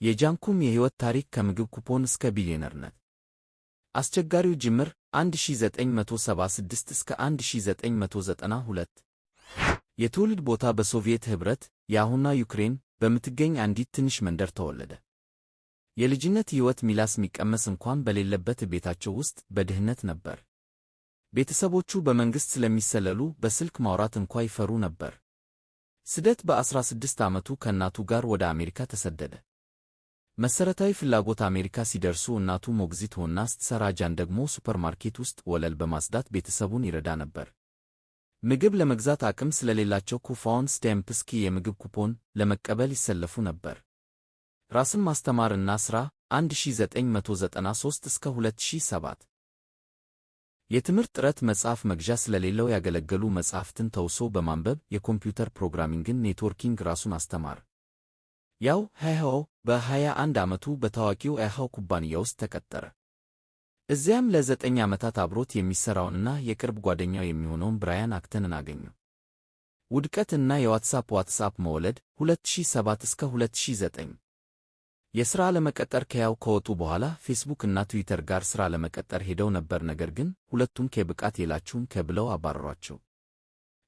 የጃንኩም የሕይወት ታሪክ ከምግብ ኩፖን እስከ ቢሊዮነርነት። አስቸጋሪው ጅምር 1976 እስከ 1992። የትውልድ ቦታ በሶቪየት ኅብረት የአሁኗ ዩክሬን በምትገኝ አንዲት ትንሽ መንደር ተወለደ። የልጅነት ሕይወት ሚላስ ሚቀመስ እንኳን በሌለበት ቤታቸው ውስጥ በድህነት ነበር። ቤተሰቦቹ በመንግሥት ስለሚሰለሉ በስልክ ማውራት እንኳ ይፈሩ ነበር። ስደት በ16 ዓመቱ ከእናቱ ጋር ወደ አሜሪካ ተሰደደ። መሠረታዊ ፍላጎት አሜሪካ ሲደርሱ እናቱ ሞግዚት ሆና ስትሠራ፣ ጃን ደግሞ ሱፐርማርኬት ውስጥ ወለል በማጽዳት ቤተሰቡን ይረዳ ነበር። ምግብ ለመግዛት አቅም ስለሌላቸው ኩፋውን ስቴምፕስኪ የምግብ ኩፖን ለመቀበል ይሰለፉ ነበር። ራስን ማስተማር እና ሥራ 1993 እስከ 2007። የትምህርት ጥረት መጽሐፍ መግዣ ስለሌለው ያገለገሉ መጽሐፍትን ተውሶ በማንበብ የኮምፒውተር ፕሮግራሚንግን ኔትወርኪንግ ራሱን አስተማር። ያው በ21 ዓመቱ በታዋቂው አይሃው ኩባንያ ውስጥ ተቀጠረ። እዚያም ለ9 ዓመታት አብሮት የሚሠራውንና የቅርብ ጓደኛው የሚሆነውን ብራያን አክተንን አገኘው። ውድቀት እና የዋትስአፕ መወለድ 2007 እስከ 2009። የሥራ ለመቀጠር ከያው ከወጡ በኋላ ፌስቡክ እና ትዊተር ጋር ሥራ ለመቀጠር ሄደው ነበር። ነገር ግን ሁለቱም ከብቃት የላችሁም ከብለው አባረሯቸው።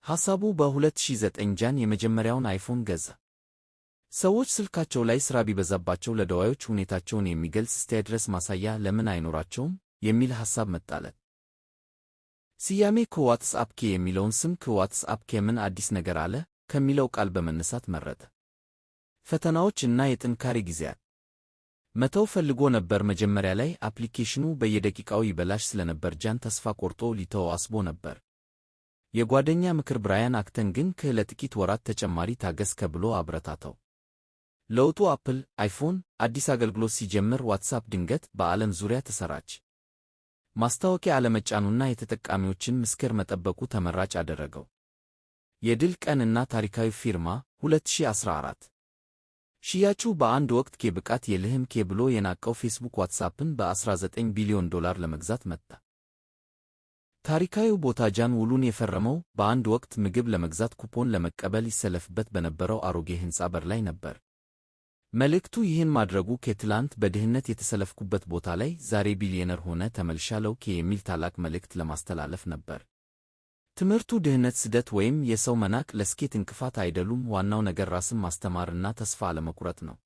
ሐሳቡ በ2009 ጃን የመጀመሪያውን አይፎን ገዛ። ሰዎች ስልካቸው ላይ ሥራ ቢበዛባቸው ለደዋዮች ሁኔታቸውን የሚገልጽ ስቴድረስ ማሳያ ለምን አይኖራቸውም የሚል ሐሳብ መጣለት። ስያሜ ከዋትስአፕ የሚለውን ስም ከዋትስአፕ ምን አዲስ ነገር አለ ከሚለው ቃል በመነሳት መረጠ። ፈተናዎች እና የጥንካሬ ጊዜያት። መተው ፈልጎ ነበር። መጀመሪያ ላይ አፕሊኬሽኑ በየደቂቃው ይበላሽ ስለነበር ጃን ተስፋ ቆርጦ ሊተው አስቦ ነበር። የጓደኛ ምክር ብራያን አክተን ግን ለጥቂት ወራት ተጨማሪ ታገስ ብሎ አበረታታው። ለውጡ አፕል አይፎን አዲስ አገልግሎት ሲጀምር ዋትስአፕ ድንገት በዓለም ዙሪያ ተሰራጭ። ማስታወቂያ አለመጫኑና የተጠቃሚዎችን ምስክር መጠበቁ ተመራጭ አደረገው። የድል ቀን እና ታሪካዊ ፊርማ 2014። ሽያጩ በአንድ ወቅት ብቃት የለህም ብሎ የናቀው ፌስቡክ ዋትስአፕን በ$19 ቢሊዮን ለመግዛት መጣ። ታሪካዊው ቦታ ጃን ውሉን የፈረመው በአንድ ወቅት ምግብ ለመግዛት ኩፖን ለመቀበል ይሰለፍበት በነበረው አሮጌ ሕንፃ በር ላይ ነበር። መልእክቱ ይህን ማድረጉ ትላንት በድህነት የተሰለፍኩበት ቦታ ላይ ዛሬ ቢሊዮነር ሆነ ተመልሻለሁ የሚል ታላቅ መልእክት ለማስተላለፍ ነበር። ትምህርቱ ድህነት፣ ስደት ወይም የሰው መናቅ ለስኬት እንቅፋት አይደሉም። ዋናው ነገር ራስን ማስተማር እና ተስፋ አለመቁረጥ ነው።